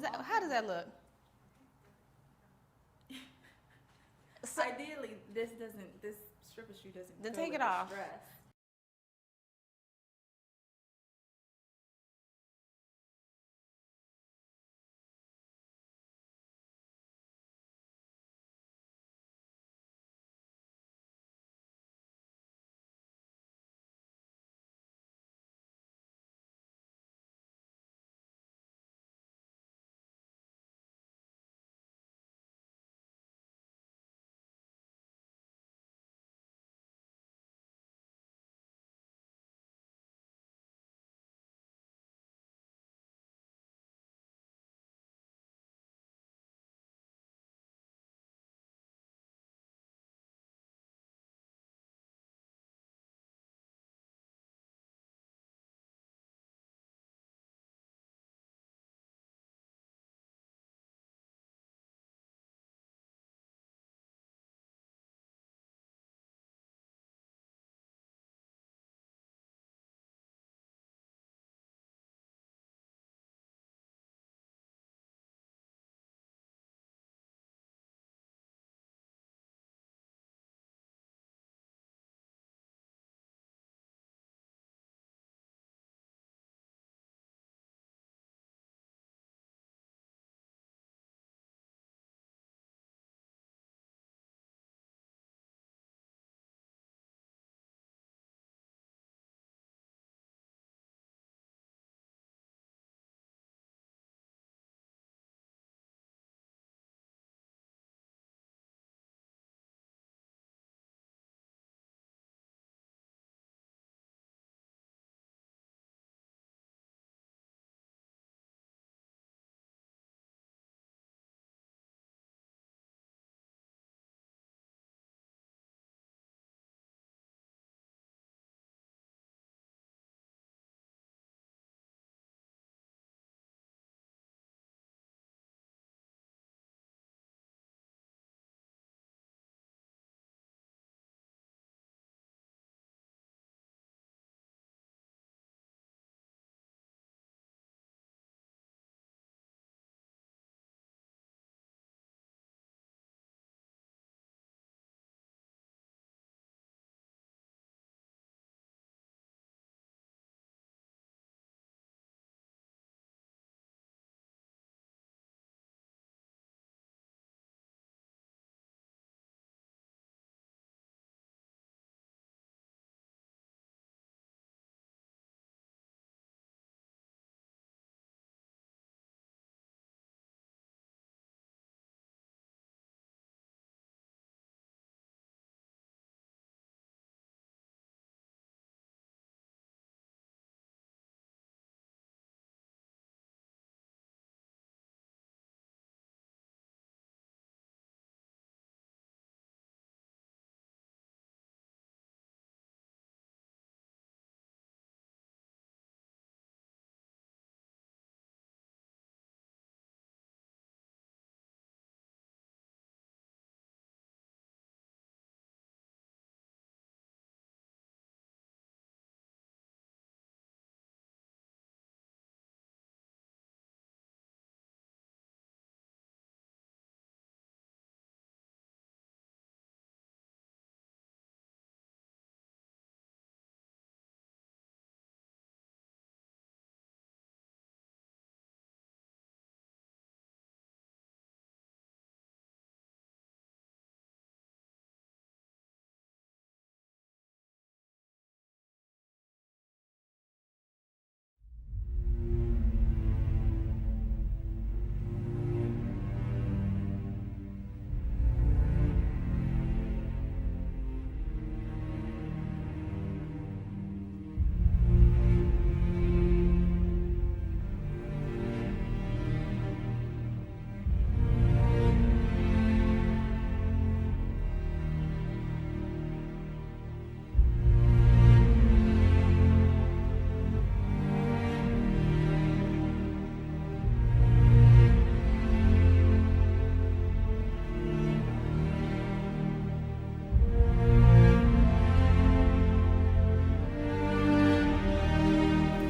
How does that look? So, ideally, this stripper shoe doesn't. Then take it off. Stress.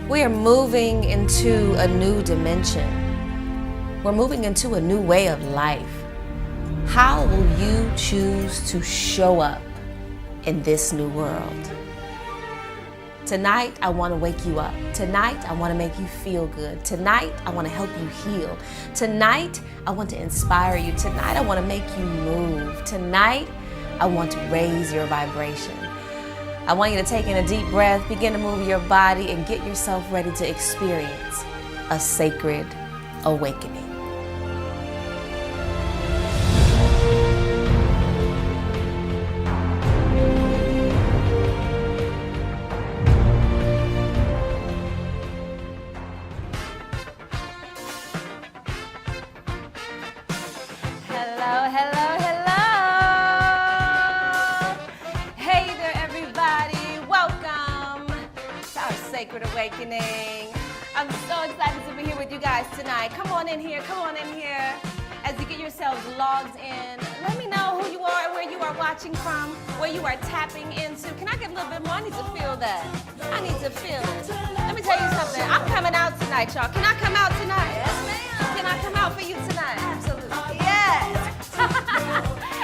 We are moving into a new dimension. We're moving into a new way of life. How will you choose to show up in this new world? Tonight, I want to wake you up. Tonight, I want to make you feel good. Tonight, I want to help you heal. Tonight, I want to inspire you. Tonight, I want to make you move. Tonight, I want to raise your vibration. I want you to take in a deep breath, begin to move your body, and get yourself ready to experience a sacred awakening. Sacred Awakening. I'm so excited to be here with you guys tonight. Come on in here. As you get yourselves logged in, let me know who you are, where you are watching from, where you are tapping into. Can I get a little bit more? I need to feel that. I need to feel it. Let me tell you something. I'm coming out tonight, y'all. Can I come out tonight? Yes, ma'am. Can I come out for you tonight? Absolutely. Yes.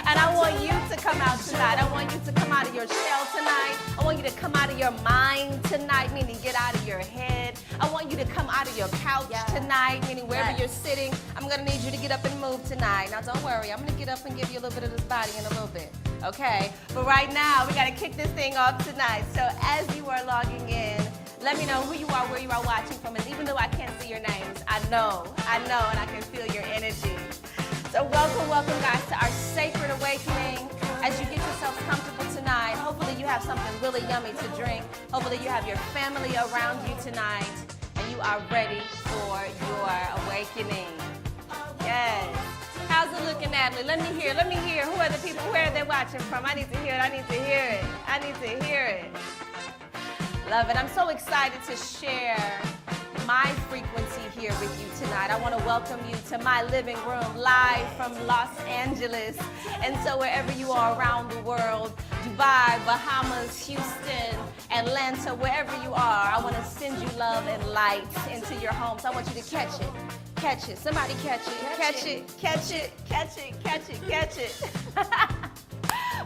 And I want you to come out tonight. I want you to come out of your shell tonight. I want you to come out of your mind tonight, meaning get out of your head. I want you to come out of your couch tonight, meaning wherever you're sitting. I'm going to need you to get up and move tonight. Now, don't worry. I'm going to get up and give you a little bit of this body in a little bit, okay? But right now, we got to kick this thing off tonight. So as you are logging in, let me know who you are, where you are watching from. And even though I can't see your names, I know, and I can feel your energy. So welcome guys to our Sacred Awakening. As you get yourselves comfortable tonight, hopefully you have something really yummy to drink. Hopefully you have your family around you tonight and you are ready for your awakening. Yes. How's it looking, Natalie? Let me hear. Who are the people? Where are they watching from? I need to hear it. Love it. I'm so excited to share my frequency here with you tonight. I want to welcome you to my living room live from Los Angeles. And so wherever you are around the world, Dubai, Bahamas, Houston, Atlanta, wherever you are, I want to send you love and light into your homes. I want you to catch it. Catch it. Somebody catch it. Catch it.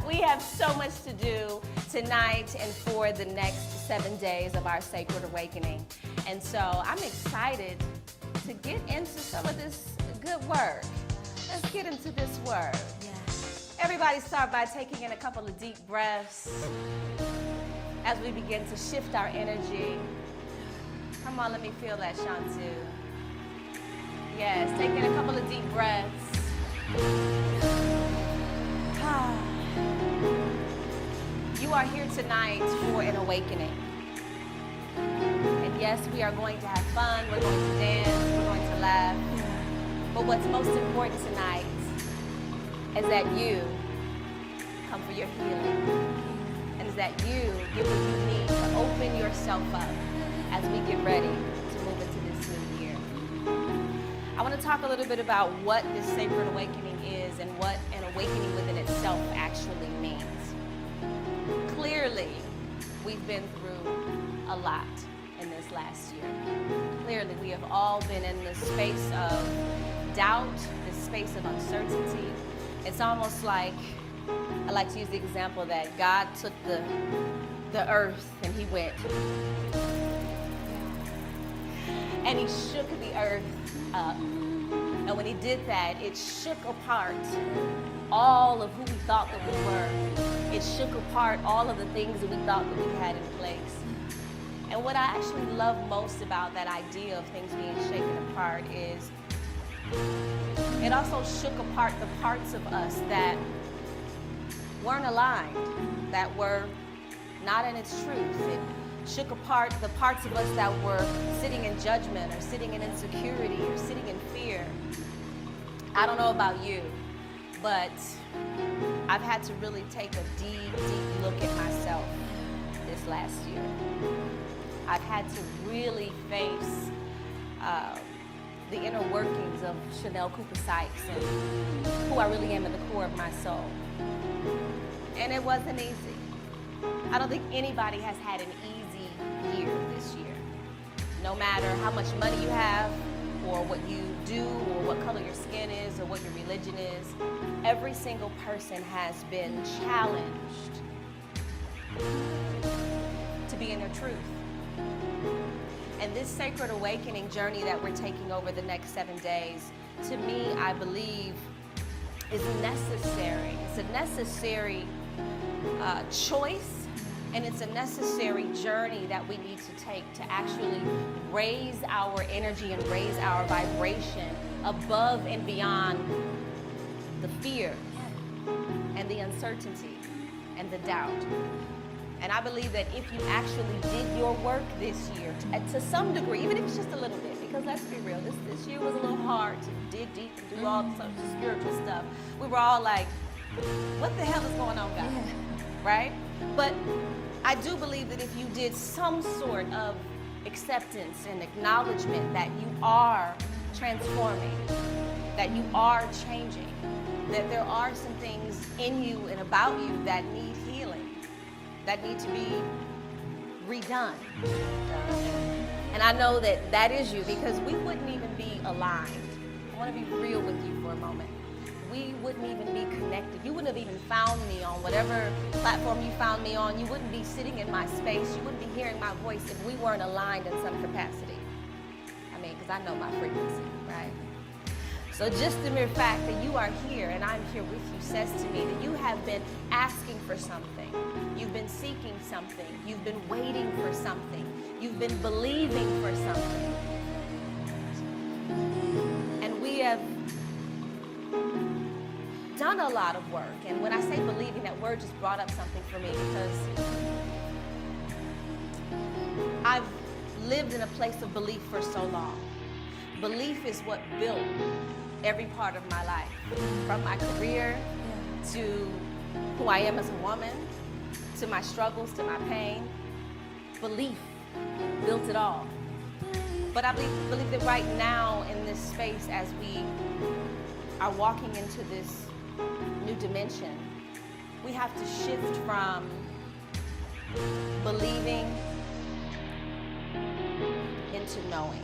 We have so much to do tonight and for the next 7 days of our Sacred Awakening. And so I'm excited to get into some of this good work. Let's get into this work. Yeah. Everybody start by taking in a couple of deep breaths as we begin to shift our energy. Come on, let me feel that, Shantu. Yes, take in a couple of deep breaths. You are here tonight for an awakening. And yes, we are going to have fun, we're going to dance, we're going to laugh. But what's most important tonight is that you come for your healing. And is that you get what you need to open yourself up as we get ready to move into this new year. I want to talk a little bit about what this Sacred Awakening is and what an awakening within itself actually means. Clearly, we've been through a lot in this last year. Clearly, we have all been in this space of doubt, this space of uncertainty. It's almost like, I like to use the example that God took the earth and he went, and he shook the earth up. And when he did that, it shook apart all of who we thought that we were. It shook apart all of the things that we thought that we had in place. And what I actually love most about that idea of things being shaken apart is it also shook apart the parts of us that weren't aligned, that were not in its truth. It shook apart the parts of us that were sitting in judgment or sitting in insecurity or sitting in fear. I don't know about you, but I've had to really take a deep, deep look at myself this last year. I've had to really face the inner workings of Chanel Cooper Sykes and who I really am at the core of my soul. And it wasn't easy. I don't think anybody has had an easy year this year. No matter how much money you have, or what you do or what color your skin is or what your religion is. Every single person has been challenged to be in their truth. And this sacred awakening journey that we're taking over the next 7 days, to me, I believe, is necessary. It's a necessary choice, and it's a necessary journey that we need to take to actually raise our energy and raise our vibration above and beyond the fear and the uncertainty and the doubt. And I believe that if you actually did your work this year, to some degree, even if it's just a little bit, because let's be real, this year was a little hard to dig deep and do all sorts of spiritual stuff. We were all like, what the hell is going on, God? Yeah. Right? But I do believe that if you did some sort of acceptance and acknowledgement that you are transforming, that you are changing, that there are some things in you and about you that need healing, that need to be redone. And I know that that is you, because we wouldn't even be aligned. I want to be real with you for a moment. We wouldn't even be connected. You wouldn't have even found me on whatever platform you found me on. You wouldn't be sitting in my space. You wouldn't be hearing my voice if we weren't aligned in some capacity. I mean, because I know my frequency, right? So just the mere fact that you are here and I'm here with you says to me that you have been asking for something. You've been seeking something. You've been waiting for something. You've been believing for something. And we have done a lot of work. And when I say believing, that word just brought up something for me, because I've lived in a place of belief for so long. Belief is what built every part of my life, from my career to who I am as a woman, to my struggles, to my pain. Belief built it all. But I believe that right now in this space, as we are walking into this new dimension, we have to shift from believing into knowing.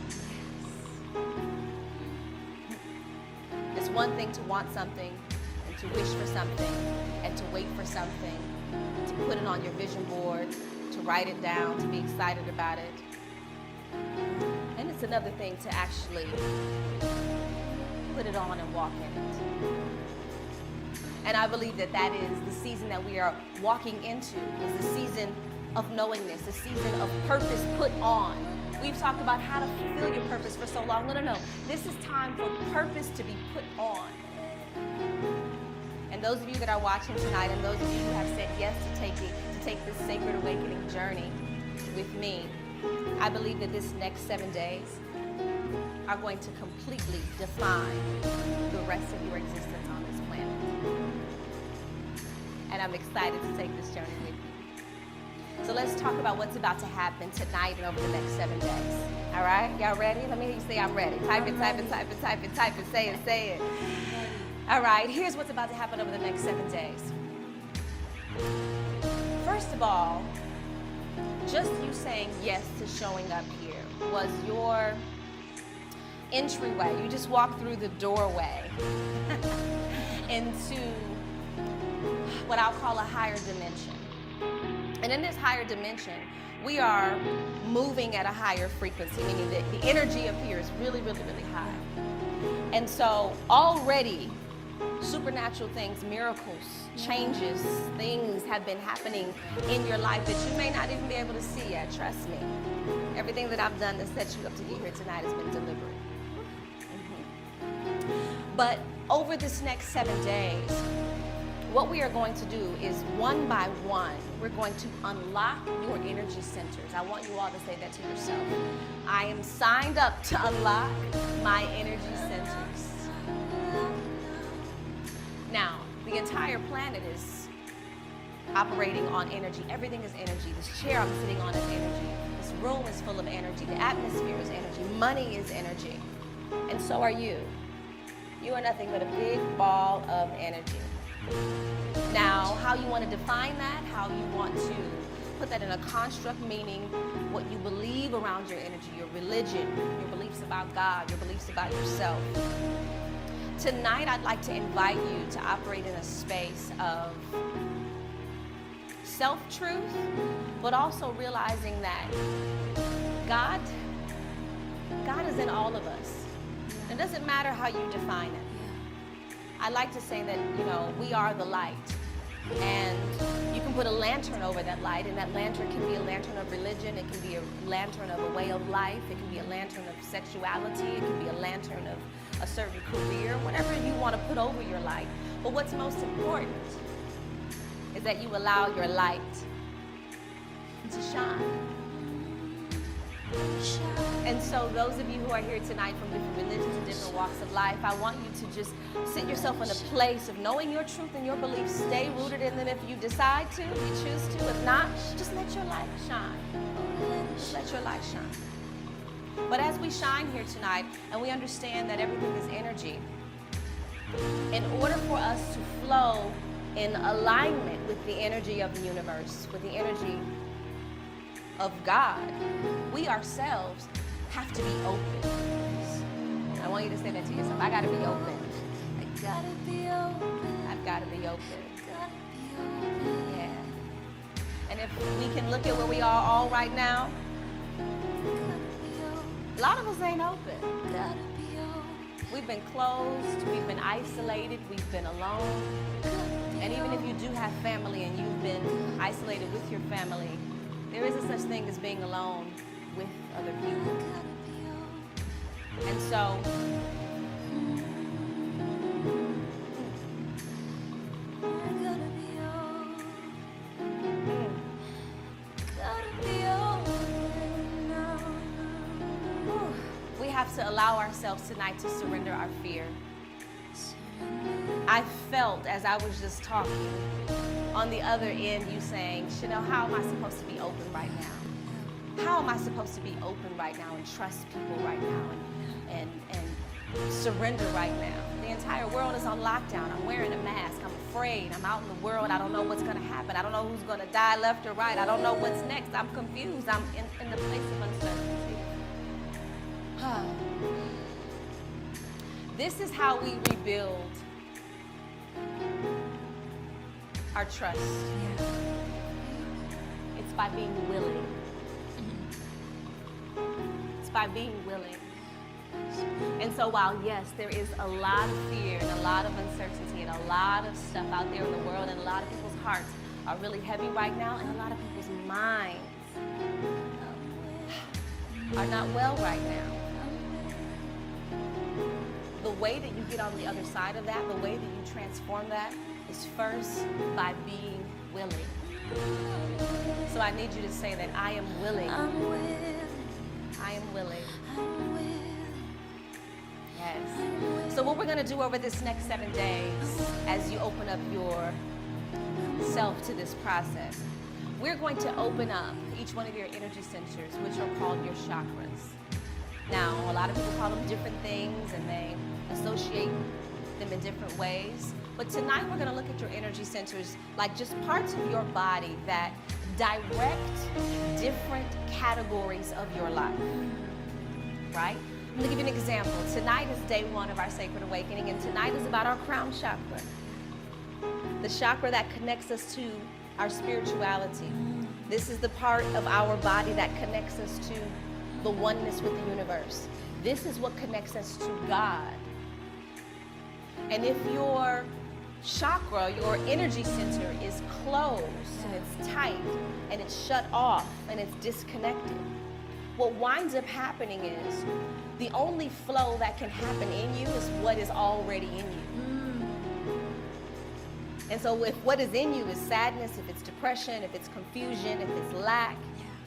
It's one thing to want something and to wish for something and to wait for something, to put it on your vision board, to write it down, to be excited about it. And it's another thing to actually put it on and walk in it. And I believe that that is the season that we are walking into, is the season of knowingness, the season of purpose put on. We've talked about how to fulfill your purpose for so long. No. This is time for purpose to be put on. And those of you that are watching tonight, and those of you who have said yes to take this sacred awakening journey with me, I believe that this next 7 days are going to completely define the rest of your existence on this planet. And I'm excited to take this journey with you. So let's talk about what's about to happen tonight and over the next 7 days. All right? Y'all ready? Let me hear you say I'm ready. Type it, say it. All right, here's what's about to happen over the next 7 days. First of all, just you saying yes to showing up here was your entryway. You just walked through the doorway into what I'll call a higher dimension. And in this higher dimension, we are moving at a higher frequency, meaning that the energy up here is really, really, really high. And so already supernatural things, miracles, changes, things have been happening in your life that you may not even be able to see yet, trust me. Everything that I've done to set you up to get here tonight has been deliberate. But over this next 7 days, what we are going to do is one by one, we're going to unlock your energy centers. I want you all to say that to yourself. I am signed up to unlock my energy centers. Now, the entire planet is operating on energy. Everything is energy. This chair I'm sitting on is energy. This room is full of energy. The atmosphere is energy. Money is energy. And so are you. You are nothing but a big ball of energy. Now, how you want to define that, how you want to put that in a construct, meaning what you believe around your energy, your religion, your beliefs about God, your beliefs about yourself. Tonight, I'd like to invite you to operate in a space of self-truth, but also realizing that God is in all of us. It doesn't matter how you define it. I like to say that, we are the light. And you can put a lantern over that light, and that lantern can be a lantern of religion, it can be a lantern of a way of life, it can be a lantern of sexuality, it can be a lantern of a certain career, whatever you want to put over your light. But what's most important is that you allow your light to shine. And so those of you who are here tonight from different religions and different walks of life, I want you to just sit yourself in a place of knowing your truth and your beliefs. Stay rooted in them if you decide to, if you choose to. If not, just let your light shine. Just let your light shine. But as we shine here tonight, and we understand that everything is energy, in order for us to flow in alignment with the energy of the universe, with the energy of God, we ourselves have to be open. I want you to say that to yourself. I gotta be open. I gotta be open. I've gotta be open. Yeah. And if we can look at where we are all right now, a lot of us ain't open. We've been closed, we've been isolated, we've been alone. And even if you do have family and you've been isolated with your family, there isn't such thing as being alone with other people. And so, we have to allow ourselves tonight to surrender our fear. I felt as I was just talking on the other end, you saying, Chanel, how am I supposed to be open right now? How am I supposed to be open right now and trust people right now and surrender right now? The entire world is on lockdown. I'm wearing a mask. I'm afraid. I'm out in the world. I don't know what's going to happen. I don't know who's going to die left or right. I don't know what's next. I'm confused. I'm in the place of uncertainty. This is how we rebuild our trust. It's by being willing. It's by being willing. And so while, yes, there is a lot of fear and a lot of uncertainty and a lot of stuff out there in the world, and a lot of people's hearts are really heavy right now, and a lot of people's minds are not well right now. The way that you get on the other side of that, the way that you transform that, is first by being willing. So I need you to say that I am willing. I'm willing. I am willing. I'm willing. Yes. So what we're going to do over this next 7 days, as you open up your self to this process, we're going to open up each one of your energy centers, which are called your chakras. Now, a lot of people call them different things, and they associate them in different ways. But tonight we're going to look at your energy centers like just parts of your body that direct different categories of your life, right? I'm going to give you an example. Tonight is day 1 of our Sacred Awakening, and tonight is about our crown chakra, the chakra that connects us to our spirituality. This is the part of our body that connects us to the oneness with the universe. This is what connects us to God. And if your chakra, your energy center, is closed and it's tight and it's shut off and it's disconnected, what winds up happening is the only flow that can happen in you is what is already in you. And so if what is in you is sadness, if it's depression, if it's confusion, if it's lack,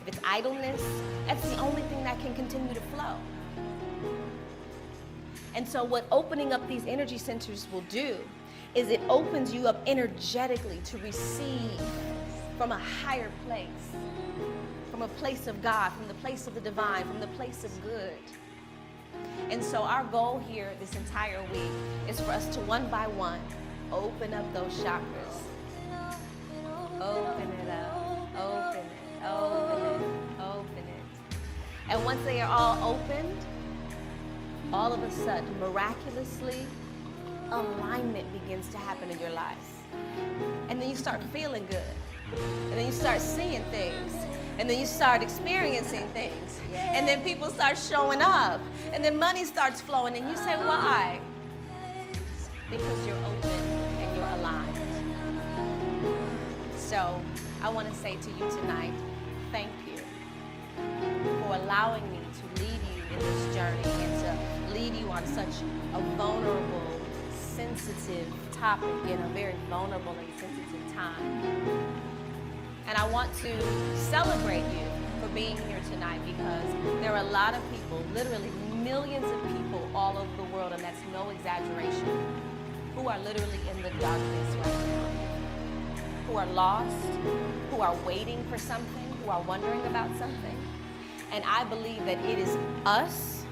if it's idleness, that's the only thing that can continue to flow. And so what opening up these energy centers will do is it opens you up energetically to receive from a higher place, from a place of God, from the place of the divine, from the place of good. And so our goal here this entire week is for us to one by one open up those chakras. Open it up, open it. And once they are all opened, all of a sudden, miraculously, alignment begins to happen in your life. And then you start feeling good. And then you start seeing things. And then you start experiencing things. And then people start showing up. And then money starts flowing. And you say, why? Because you're open and you're aligned. So I want to say to you tonight, thank you for allowing me to lead you in this journey and to lead you on such a vulnerable, sensitive topic in a very vulnerable and sensitive time. And I want to celebrate you for being here tonight because there are a lot of people, literally millions of people all over the world, and that's no exaggeration, who are literally in the darkness right now, who are lost, who are waiting for something, who are wondering about something. And I believe that it is us,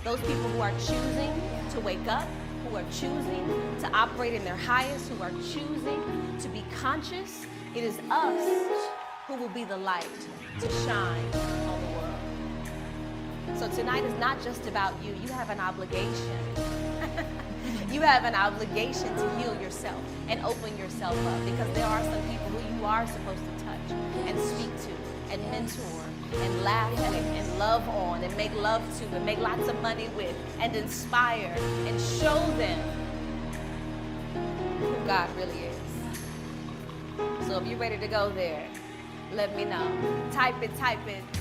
those people who are choosing to wake up, who are choosing to operate in their highest, who are choosing to be conscious. It is us who will be the light to shine on the world. So tonight is not just about you. You have an obligation. You have an obligation to heal yourself and open yourself up, because there are some people who you are supposed to touch and speak to and mentor and laugh with and love on and make love to and make lots of money with and inspire and show them who God really is. So if you're ready to go there, let me know. Type it.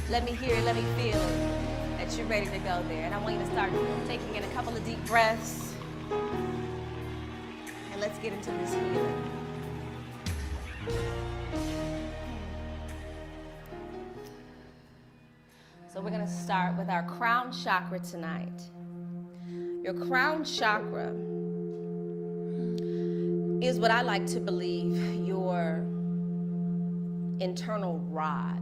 Let me hear it, let me feel it, that you're ready to go there. And I want you to start taking in a couple of deep breaths. And let's get into this healing. So we're going to start with our crown chakra tonight. Your crown chakra is what I like to believe your internal rod.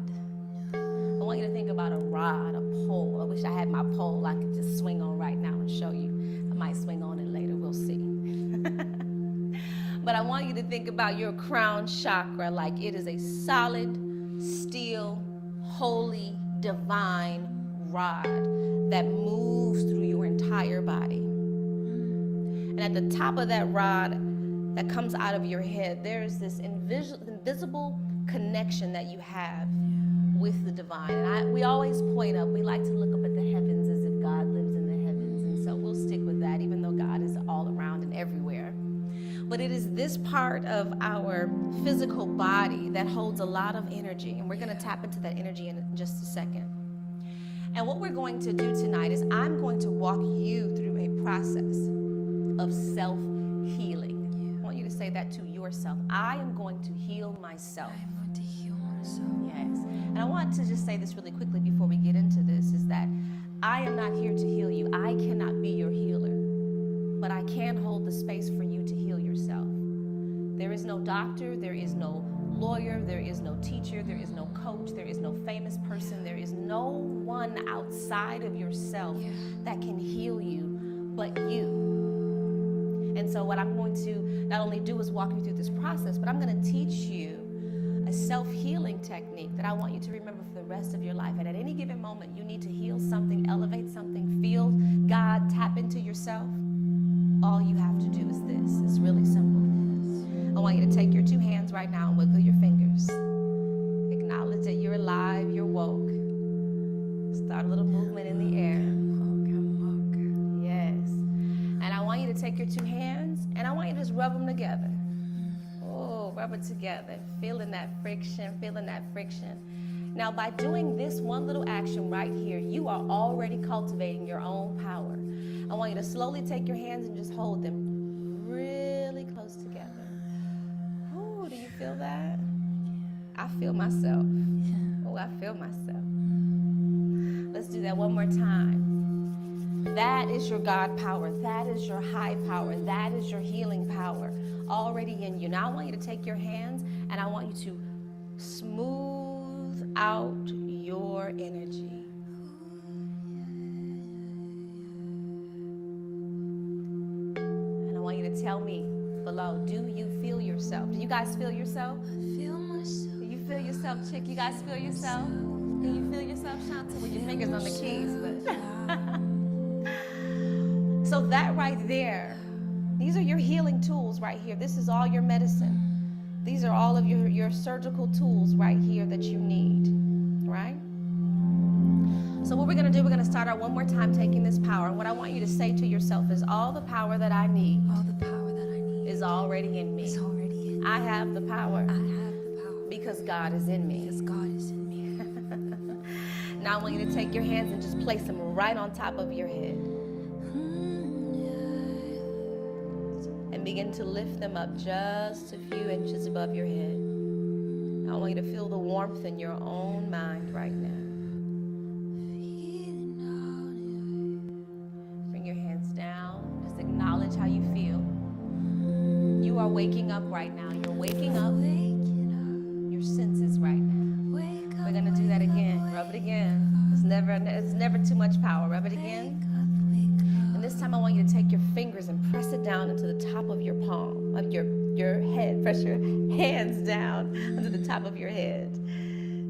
I want you to think about a rod, a pole. I wish I had my pole I could just swing on right now and show you. I might swing on it later, we'll see. But I want you to think about your crown chakra like it is a solid, steel, holy, divine rod that moves through your entire body. And at the top of that rod that comes out of your head, there is this invisible connection that you have with the divine. And we always point up. We like to look up at the heavens as if God lives in the heavens. And so we'll stick with that, even though God is all around and everywhere. But it is this part of our physical body that holds a lot of energy. And we're going to tap into that energy in just a second. And what we're going to do tonight is I'm going to walk you through a process of self-healing. I want you to say that to yourself. I am going to heal myself. I am going to heal myself. Yes. And I want to just say this really quickly before we get into this, is that I am not here to heal you. I cannot be your healer. But I can hold the space for you to heal yourself. There is no doctor, there is no lawyer, there is no teacher, there is no coach, there is no famous person, there is no one outside of yourself that can heal you but you. And so what I'm going to not only do is walk you through this process, but I'm going to teach you a self-healing technique that I want you to remember for the rest of your life. And at any given moment, you need to heal something, elevate something, feel God, tap into yourself. All you have to do is this. It's really simple. I want you to take your two hands right now and wiggle your fingers. Acknowledge that you're alive, you're woke. Start a little movement in the air. Yes. And I want you to take your two hands and I want you to just rub them together. Oh, rub it together. Feeling that friction, feeling that friction. Now, by doing this one little action right here, you are already cultivating your own power. I want you to slowly take your hands and just hold them really close together. Oh, do you feel that? I feel myself. Oh, I feel myself. Let's do that one more time. That is your God power. That is your high power. That is your healing power already in you. Now I want you to take your hands and I want you to smooth out your energy. And I want you to tell me below, do you feel yourself? Do you guys feel yourself? I feel myself. Do you feel yourself, chick? You guys feel yourself? Can you feel yourself, Shanta, with your fingers on the keys? But so that right there, these are your healing tools right here. This is all your medicine. These are all of your surgical tools right here that you need, right? So what we're going to do, we're going to start out one more time taking this power. And what I want you to say to yourself is, all the power that I need, is already in me. I have the power. Because God is in me. Now I want you to take your hands and just place them right on top of your head. And begin to lift them up just a few inches above your head. Now I want you to feel the warmth in your own mind right now. Bring your hands down. Just acknowledge how you feel. You are waking up right now. You're waking up your senses right now. We're going to do that again. Rub it again. It's never too much power. Rub it again. And this time I want you to take your fingers and press it down into the top of your palm, of your head. Press your hands down into the top of your head.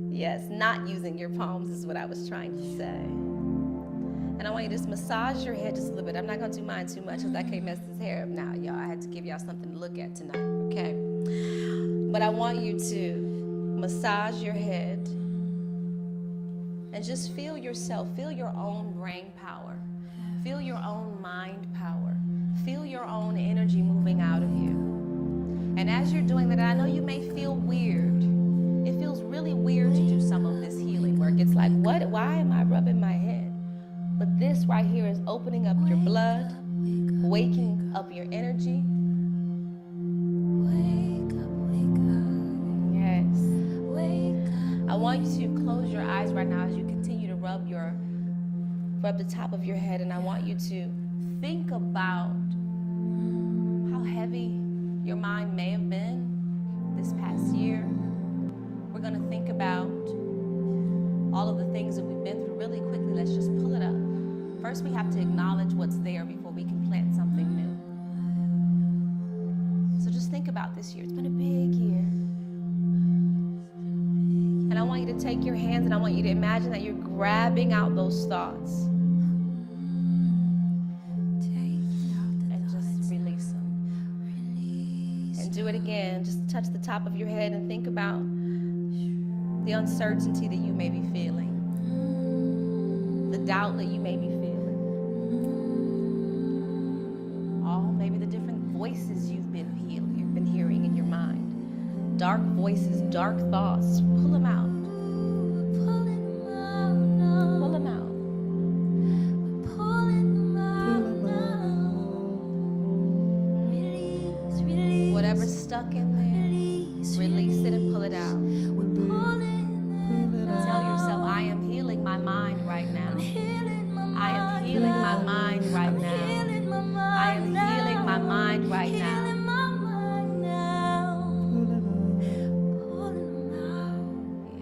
Yes, not using your palms is what I was trying to say. And I want you to just massage your head just a little bit. I'm not going to do mine too much because I can't mess this hair up now, y'all. I had to give y'all something to look at tonight, okay? But I want you to massage your head and just feel yourself. Feel your own brain power. Feel your own mind power. Feel your own energy moving out of you. And as you're doing that, I know you may feel weird. It feels really weird to do some of this healing work. It's like, what? Why am I rubbing my head? But this right here is opening up your blood, waking up your energy. Yes. I want you to close your eyes right now as you continue to rub the top of your head, and I want you to think about how heavy your mind may have been this past year. We're going to think about all of the things that we've been through really quickly. Let's just pull it up. First, we have to acknowledge what's there before we can plant something new. So just think about this year. It's been a big year. And I want you to take your hands and I want you to imagine that you're grabbing out those thoughts. And just release them. And do it again. Just touch the top of your head and think about the uncertainty that you may be feeling. The doubt that you may be feeling. Maybe the different voices you've been hearing in your mind. Dark voices, dark thoughts. Pull them out. Pull them out. Whatever's stuck in there, release it and pull it out. Tell yourself, I am healing my mind right now. I am healing my mind right now. I am healing my mind right now.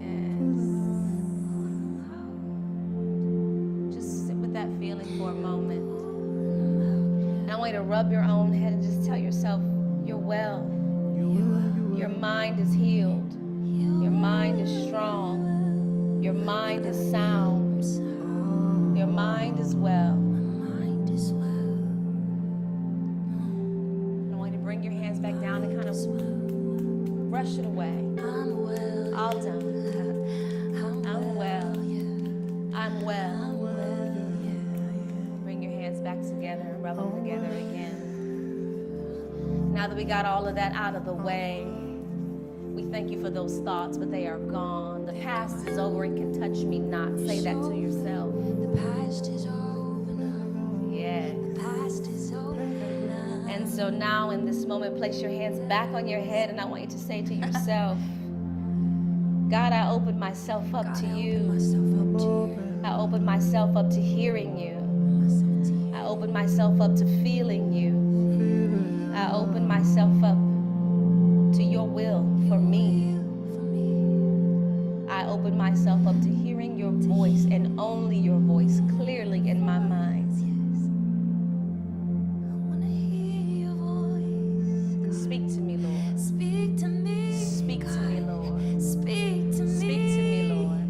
Yes. Just sit with that feeling for a moment. And I want you to rub your own head and just tell yourself, you're well. Your mind is healed. Your mind is strong. Your mind is sound. Your mind is well. Back down and kind of brush it away. All done. I'm well. I'm well. Bring your hands back together and rub them together again. Now that we got all of that out of the way, we thank you for those thoughts, but they are gone. The past is over and can touch me not. Say that to yourself. The past is over now. Yeah. The past is over now. And so now in this moment, place your hands back on your head, and I want you to say to yourself, God, I open myself up to you. I open myself up to hearing you. I open myself up to feeling you. I open myself up to your will for me. I open myself up to hearing your voice and only your voice clearly in my mind. Speak to me, Lord. Speak to me. Speak to me, Lord. Speak to me. Speak to me, Lord.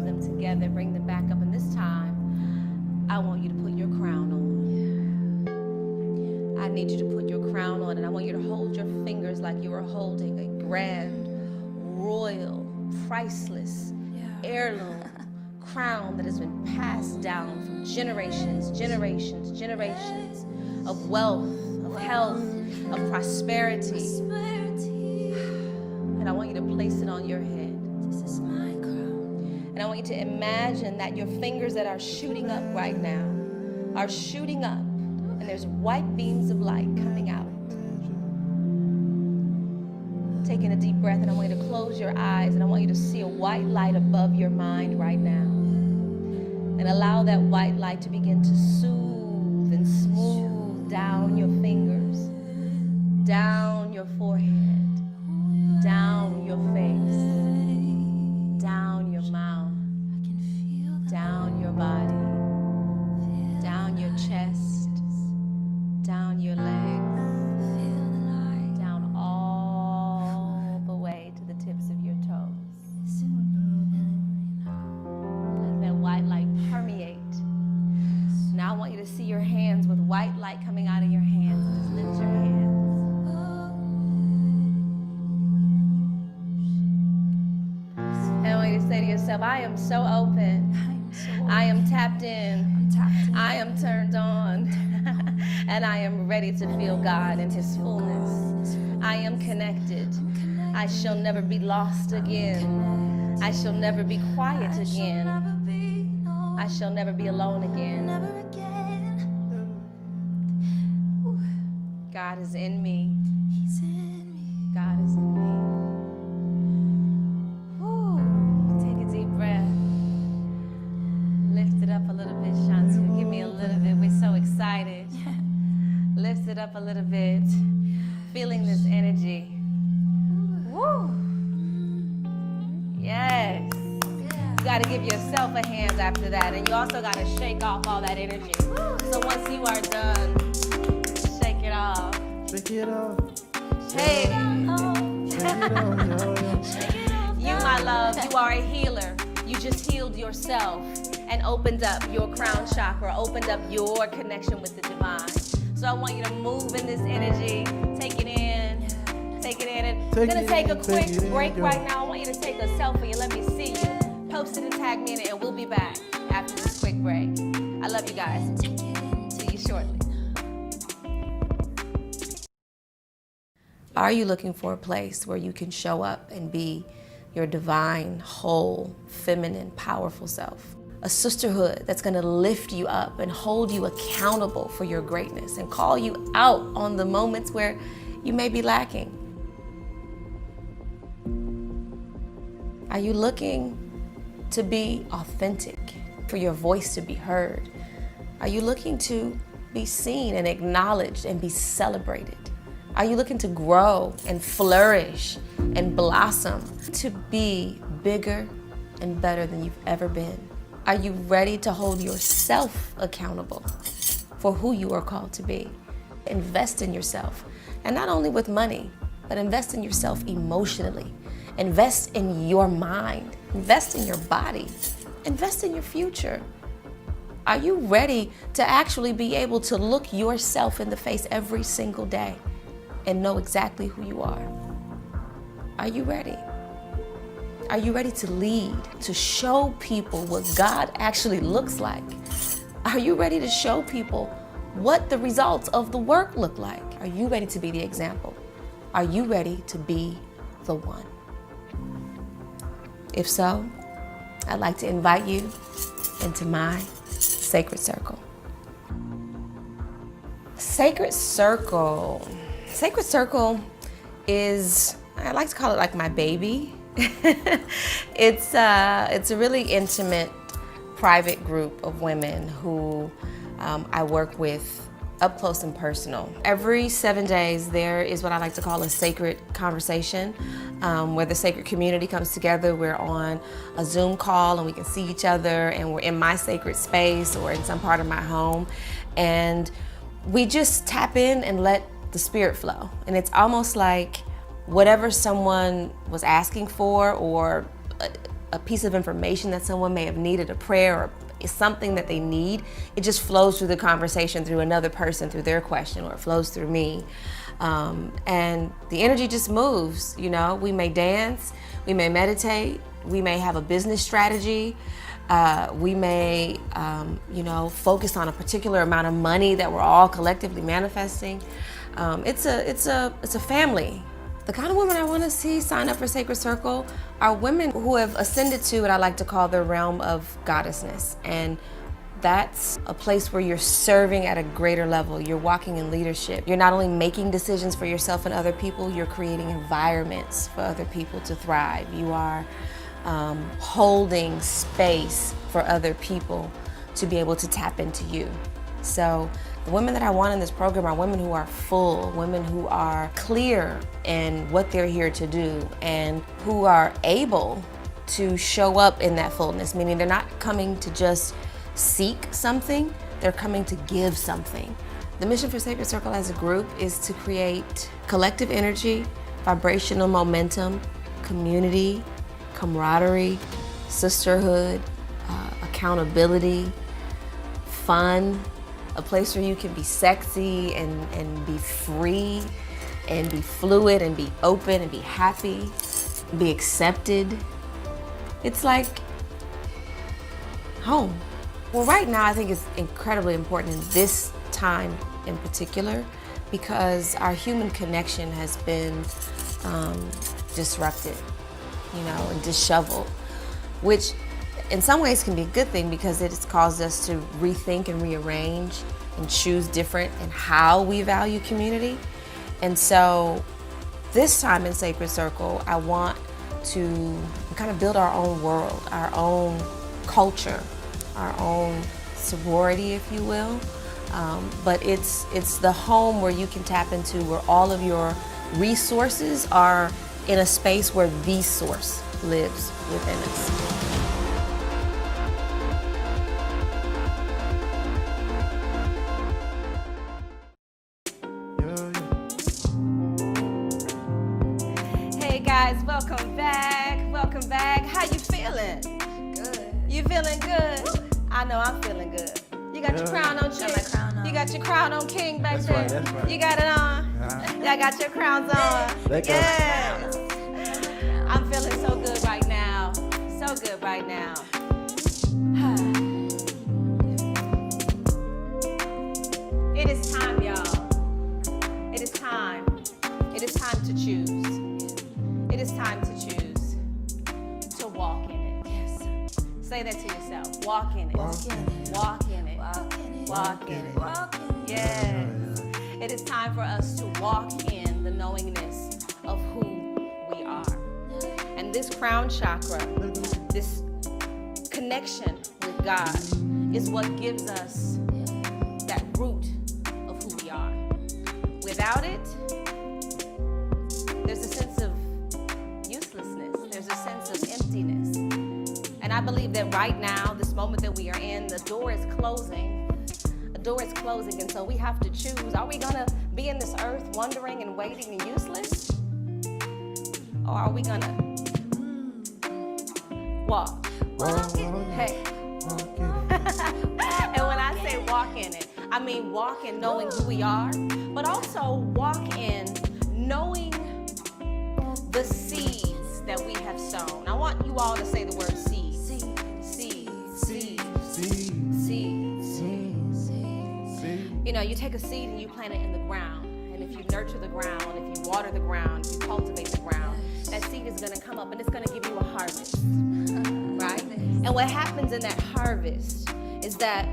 them together, bring them back up, and this time, I want you to put your crown on. I need you to put your crown on, and I want you to hold your fingers like you are holding a grand, royal, priceless, heirloom crown that has been passed down from generations of wealth, of health, of prosperity. And I want you to place it on your head. This is my crown. And I want you to imagine that your fingers that are shooting up right now are shooting up, and there's white beams of light coming out. Taking a deep breath, and I want you to close your eyes, and I want you to see a white light above your mind right now. And allow that white light to begin to soothe and smooth down your fingers, down your forehead, down your face, down your mouth, down your body, down your chest, down your legs, down all the way to the tips of your toes. Let that white light permeate. Now I want you to see your hands with white light coming out of your hands. Just lift your hands. And I want you to say to yourself, I am so open. I am tapped in. I am turned on. And I am ready to feel God in His fullness. I am connected. I shall never be lost again. I shall never be quiet again. I shall never be alone again. God is in me. God is in me. Woo. Take a deep breath. Lift it up a little bit, Shantu. Give me a little bit. We're so excited. Lift it up a little bit. Feeling this energy. Woo. Yes. You got to give yourself a hand after that. And you also got to shake off all that energy. So once you are done, shake it off. Shake it off. Hey. Shake it off. You, my love, you are a healer. You just healed yourself and opened up your crown chakra, opened up your connection with the divine. So I want you to move in this energy. Take it in. Take it in. And we're going to take a quick break right now. I want you to take a selfie and let me see you. Post it and tag me in it, and we'll be back after this quick break. I love you guys. See you shortly. Are you looking for a place where you can show up and be your divine, whole, feminine, powerful self? A sisterhood that's gonna lift you up and hold you accountable for your greatness and call you out on the moments where you may be lacking. Are you looking to be authentic, for your voice to be heard? Are you looking to be seen and acknowledged and be celebrated? Are you looking to grow and flourish and blossom, to be bigger and better than you've ever been? Are you ready to hold yourself accountable for who you are called to be? Invest in yourself, and not only with money, but invest in yourself emotionally. Invest in your mind, invest in your body, invest in your future. Are you ready to actually be able to look yourself in the face every single day and know exactly who you are? Are you ready? Are you ready to lead, to show people what God actually looks like? Are you ready to show people what the results of the work look like? Are you ready to be the example? Are you ready to be the one? If so, I'd like to invite you into my sacred circle. Sacred circle. Sacred circle is, I like to call it like my baby. It's a really intimate, private group of women who I work with up close and personal. Every 7 days, there is what I like to call a sacred conversation, where the sacred community comes together. We're on a Zoom call and we can see each other, and we're in my sacred space or in some part of my home. And we just tap in and let the spirit flow. And it's almost like whatever someone was asking for or a piece of information that someone may have needed, a prayer or it's something that they need, it just flows through the conversation through another person, through their question, or it flows through me. And the energy just moves, you know. We may dance, we may meditate, we may have a business strategy, we may, focus on a particular amount of money that we're all collectively manifesting. It's a family. The kind of women I want to see sign up for Sacred Circle are women who have ascended to what I like to call the realm of goddessness. And that's a place where you're serving at a greater level. You're walking in leadership. You're not only making decisions for yourself and other people, you're creating environments for other people to thrive. You are holding space for other people to be able to tap into you. So the women that I want in this program are women who are full, women who are clear in what they're here to do, and who are able to show up in that fullness, meaning they're not coming to just seek something, they're coming to give something. The mission for Sacred Circle as a group is to create collective energy, vibrational momentum, community, camaraderie, sisterhood, accountability, fun, a place where you can be sexy and be free and be fluid and be open and be happy, be accepted. It's like home. Well, right now I think it's incredibly important in this time in particular because our human connection has been disrupted, and disheveled, which in some ways can be a good thing because it has caused us to rethink and rearrange and choose different in how we value community. And so this time in Sacred Circle, I want to kind of build our own world, our own culture, our own sorority, if you will. But it's the home where you can tap into where all of your resources are in a space where the source lives within us. Guys, welcome back. How you feeling? Good. You feeling good? I know I'm feeling good. You got your crown on, chick? Got my crown on. You got your crown on, king, back That's there? right, that's right. You got it on? Y'all got your crowns on? Let go. Yes. I'm feeling so good right now. So good right now. It is time, y'all. It is time. It is time to choose. It is time to choose to walk in it. Yes. Say that to yourself. Walk in it. Walk in it. Walk in it. Walk in it. Walk in it. Walk in it. Yes. It is time for us to walk in the knowingness of who we are. And this crown chakra, this connection with God, is what gives us that root of who we are. Without it, there's a sense of uselessness. There's a sense of emptiness. And I believe that right now, this moment that we are in, the door is closing. The door is closing, and so we have to choose. Are we gonna be in this earth wondering and waiting and useless? Or are we gonna walk? Hey. And when I say walk in it, I mean walk in knowing who we are, but also walk in knowing the seeds that we have sown. I want you all to say the word seed. You take a seed and you plant it in the ground. And if you nurture the ground, if you water the ground, if you cultivate the ground, that seed is going to come up and it's going to give you a harvest. Right? And what happens in that harvest is that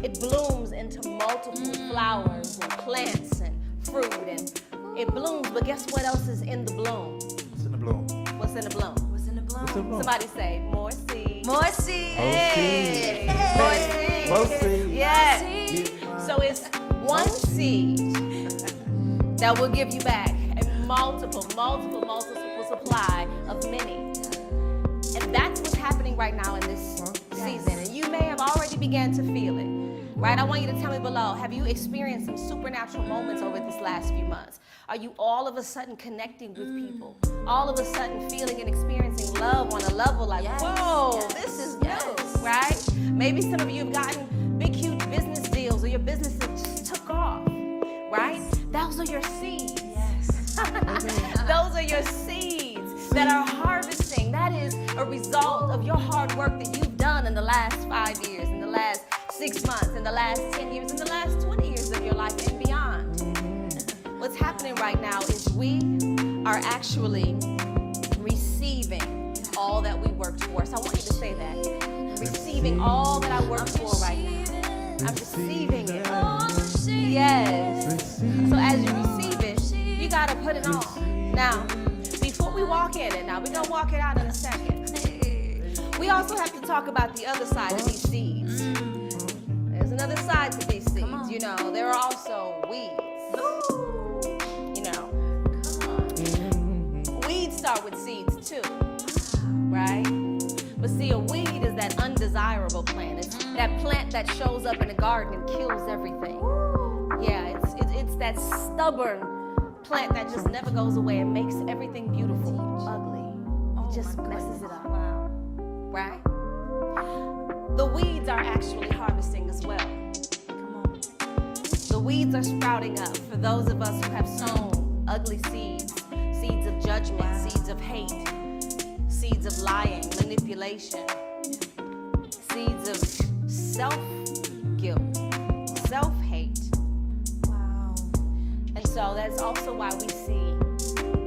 it blooms into multiple flowers and plants and fruit, and it blooms, but guess what else is in the bloom? What's in the bloom? What's in the bloom? What's in the bloom? What's in the bloom? Somebody say, more seed. More seed. Hey. More seed. More seed. Yes. So it's one seed that will give you back a multiple supply of many. And that's what's happening right now in this season. And you may have already began to feel it. right? I want you to tell me below, have you experienced some supernatural moments over this last few months? Are you all of a sudden connecting with people? All of a sudden feeling and experiencing love on a level like, whoa, this is new, right? Maybe some of you have gotten big, huge business deals, or your business just took off, right? Those are your seeds. Those are your seeds that are harvesting. That is a result of your hard work that you've done in the last 5 years, in the last 6 months, in the last 10 years, in the last 20 years of your life and beyond. What's happening right now is we are actually receiving all that we worked for. So I want you to say that. Receiving all that I worked for right now. I'm receiving it. Yes. So as you receive it, you got to put it on. Now, before we walk in it, now we're going to walk it out in a second. We also have to talk about the other side of these seeds. There's another side to these seeds. You know, there are also weeds. You know, weeds start with seeds too, right? But see, a weed is that undesirable plant. It's that plant that shows up in a garden and kills everything. Yeah, it's that stubborn plant that just never goes away and makes everything beautiful ugly. It just messes it up. Wow. Right? The weeds are actually harvesting as well. Come on. The weeds are sprouting up for those of us who have sown ugly seeds. Seeds of judgment, seeds of hate, seeds of lying, manipulation, seeds of self-guilt, self-hate. Wow. And so that's also why we see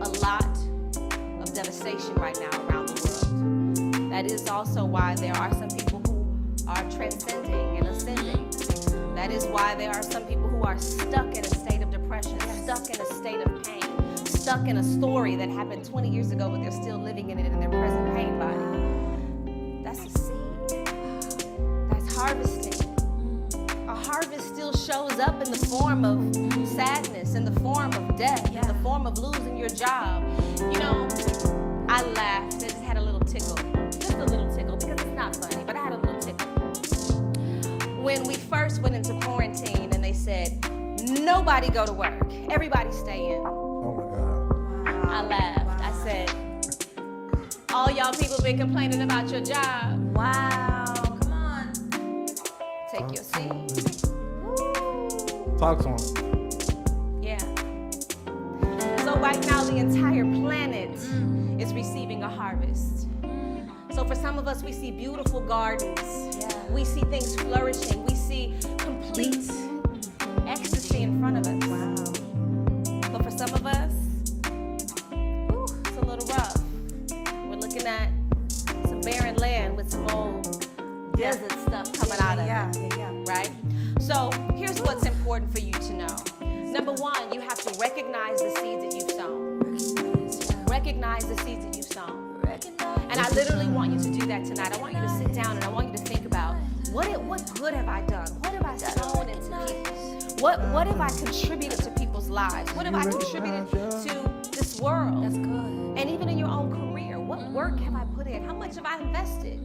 a lot of devastation right now around the world. That is also why there are some people who are transcending and ascending. That is why there are some people who are stuck in a state of depression, stuck in a state of pain, stuck in a story that happened 20 years ago, but they're still living in it in their present pain body. That's a seed. That's harvesting. A harvest still shows up in the form of sadness, in the form of death, in the form of losing your job. You know, I laughed. I just had a little tickle. Just a little tickle, because it's not funny, but I had a little tickle. When we first went into quarantine and they said, nobody go to work, everybody stay in. Oh my God. I laughed. I said, all y'all people been complaining about your job. Wow. Come on. Take your seat. Talk to him. Yeah. So right now the entire planet is receiving a harvest. So for some of us, we see beautiful gardens. We see things flourishing. We see complete ecstasy in front of us. Wow. But for some of us, it's a little rough. We're looking at some barren land with some old desert stuff coming out of it. Right? So here's what's important for you to know. Number one, you have to recognize the seeds that you've sown. Recognize the seeds that you've sown. And I literally want you to do that tonight. I want you to sit down and I want you to think about what good have I done? What have I sown into people? What have I contributed to people's lives? What have I contributed to this world? That's good. And even in your own career, what work have I put in? How much have I invested?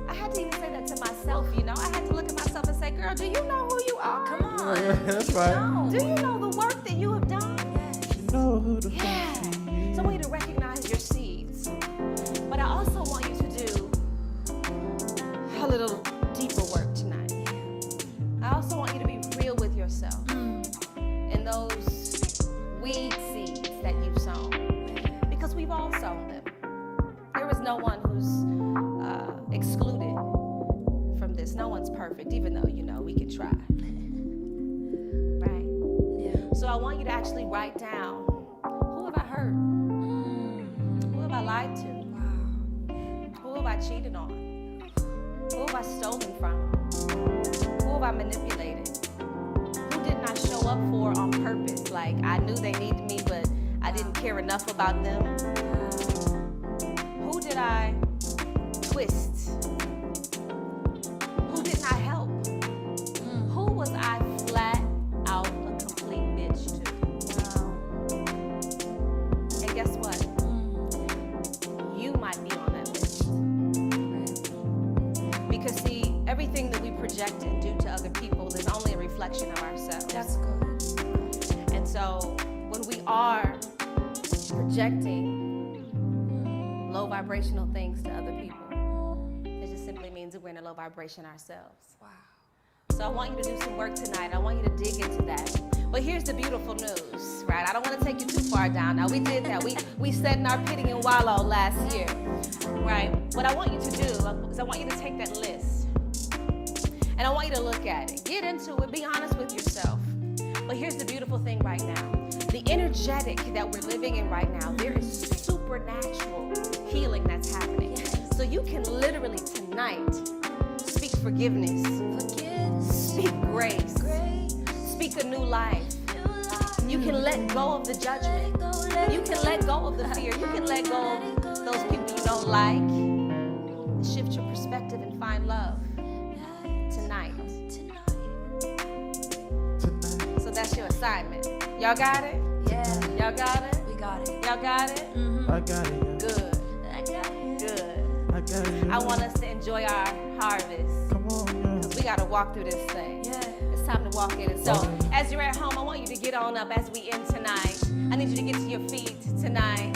I had to even say that to myself, you know. I had to look at myself and say, girl, do you know who you are? Come on. Yeah, that's right. Do you know the work that you have done? You know who the Yeah. So I want you to recognize your seeds. But I also want you to do a little deeper work tonight. I also want you to be real with yourself in those weed seeds that you've sown. Because we've all sown them. There is no one who's excluded from this. No one's perfect, even though, you know, we could try. Right? Yeah. So I want you to actually write down, who have I hurt? Who have I lied to? Who have I cheated on? Who have I stolen from? Who have I manipulated? Who didn't I show up for on purpose? Like, I knew they needed me, but I didn't care enough about them. Who did I twist? Who didn't I help? Who was I flat out a complete bitch to? And guess what? You might be on that list. Because see, everything that we project and do to other other people is only a reflection of ourselves. That's good. And so when we are projecting low vibrational things to other people, it just simply means that we're in a low vibration ourselves. Wow. So I want you to do some work tonight. I want you to dig into that. But here's the beautiful news, right? I don't want to take you too far down. Now, we did that. We sat in our pity and wallow last year, right? What I want you to do is I want you to take that list, and I want you to look at it. Get into it. Be honest with yourself. But here's the beautiful thing right now. The energetic that we're living in right now, there is supernatural healing that's happening. So you can literally tonight speak forgiveness, speak grace, speak a new life. You can let go of the judgment. You can let go of the fear. You can let go of those people you don't like. Shift your perspective and find love tonight. So that's your assignment. Y'all got it? Yeah. Y'all got it? We got it. Y'all got it? I got it. Yeah. Good. I got it. Good. I got it. Yeah. I want us to enjoy our harvest. Come on, yeah. Because we got to walk through this thing. Yeah. It's time to walk in it. So as you're at home, I want you to get on up as we end tonight. I need you to get to your feet tonight.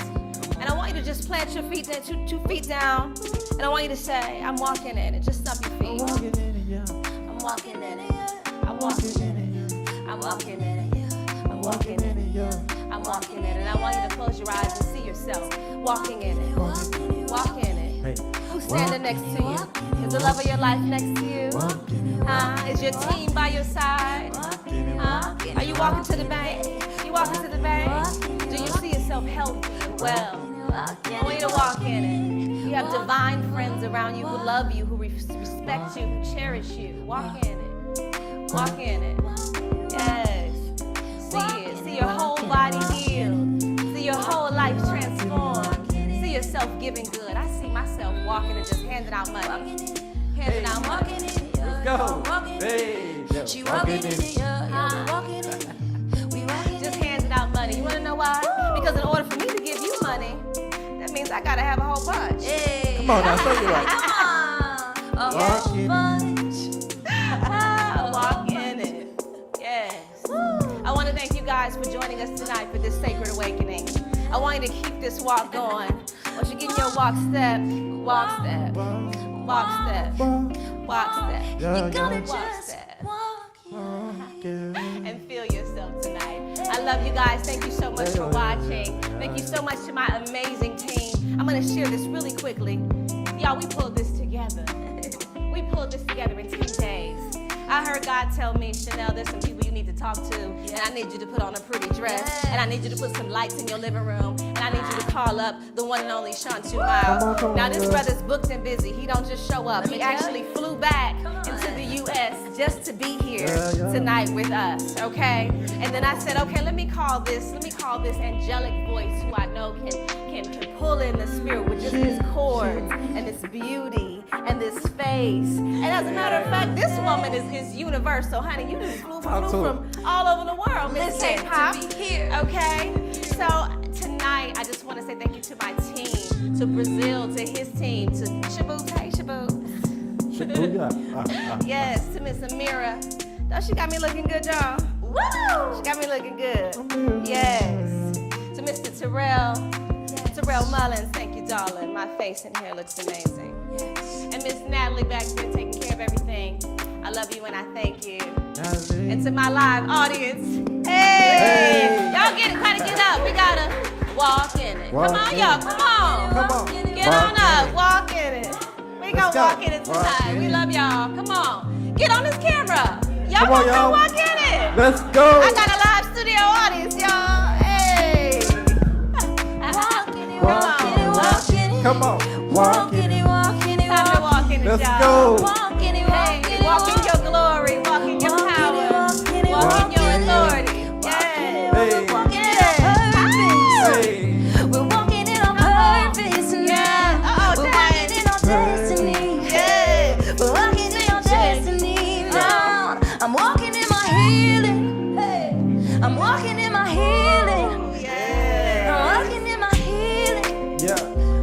And I want you to just plant your feet, two feet down. And I want you to say, I'm walking in it. Just stomp your feet. I'm walking in it, yeah. I'm walking in it. I'm walking in it. I'm walking in it. I'm walking in it. Yeah. I'm walking in it. And I want you to close your eyes and see yourself walking in it. Walk in it. Hey. Who's standing next to you? Is the love of your life next to you? Is your team by your side? Are you walking to the bank? You walking to the bank? Do you see yourself healthy and well? I want you to walk in it. You have divine friends around you who love you, who respect you, who cherish you. Walk in it. Walk in it. Yes. See it. See your whole body healed. See your whole life transformed. See yourself giving good. I see myself walking and just handing out money. Handing out money. Let's go. Hey, yeah. She walking in it, yeah. We walking in it. We walking in Just it. handing out money. You want to know why? Because in order for me to give you money, that means I got to have a whole bunch. Hey. Come on now, say it right. Come on. A whole Walking. Ah, walk in it. Yes. I want to thank you guys for joining us tonight for this sacred awakening. I want you to keep this walk going. Once you get in your walk step, walk step, walk step, walk step, Yeah, Gonna yeah. walk just step, Walking. and feel yourself tonight. I love you guys. Thank you so much for watching. Thank you so much to my amazing team. I'm going to share this really quickly. Y'all, we pulled this together. We pulled this together in 10 days. I heard God tell me, Chanel, there's some people you need to talk to, and I need you to put on a pretty dress, and I need you to put some lights in your living room, and I need you to call up the one and only Shantu Miles. Come on, Now, this girl. brother's booked and busy. He don't just show up. He actually flew back into the U.S. just to be here Yeah. tonight with us, okay? And then I said, okay, let me call this angelic voice who I know can pull in the spirit with just his chords and this beauty and this face. And as a matter of fact, this woman is universal, honey. You just flew Talk to from all over the world, Miss Listen, K-pop. to be here. Okay? So tonight, I just want to say thank you to my team, to Brazil, to his team, to Shabu. Hey, Shabu. Booyah. Yes, to Miss Amira. Oh, she got me looking good, y'all. Woo! She got me looking good. Yes. To Mr. Terrell Mullins, thank you, darling. My face in here looks amazing. Yes. And Miss Natalie back there taking care of everything. I love you and I thank you. Natalie. And to my live audience, hey! Y'all get up. We gotta walk in it. Walk Come on, in y'all. it. Come on. Come on. Get Walk on in up. it. Walk in it. We Let's gonna go. walk in it Walk tonight. in We it. love y'all. Come on. Get on this camera. Y'all Come on, gonna y'all. walk in it. Let's go. I got a live studio audience, y'all. Hey. Come on. Walking. Time to walk in it, Let's y'all. go. Hey, walk in your glory. Walk in your power. Walk in your authority. Yeah. Hey. Hey. We're walking in our purpose tonight. Uh-oh, We're Dad. walking in our destiny. Yeah. We're walking in our destiny. Lord, I'm walking in my healing. Hey. I'm walking in my healing. Yeah. I'm walking in my healing. Yeah.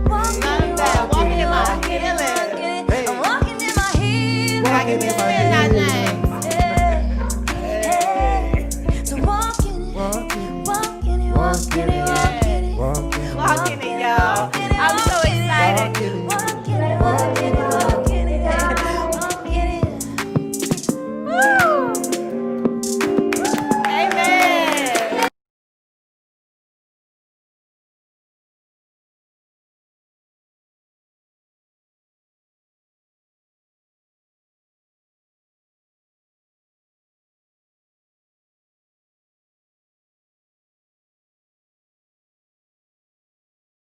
Love that. Walking in my healing. I'm walking in my healing. I can miss midnight night.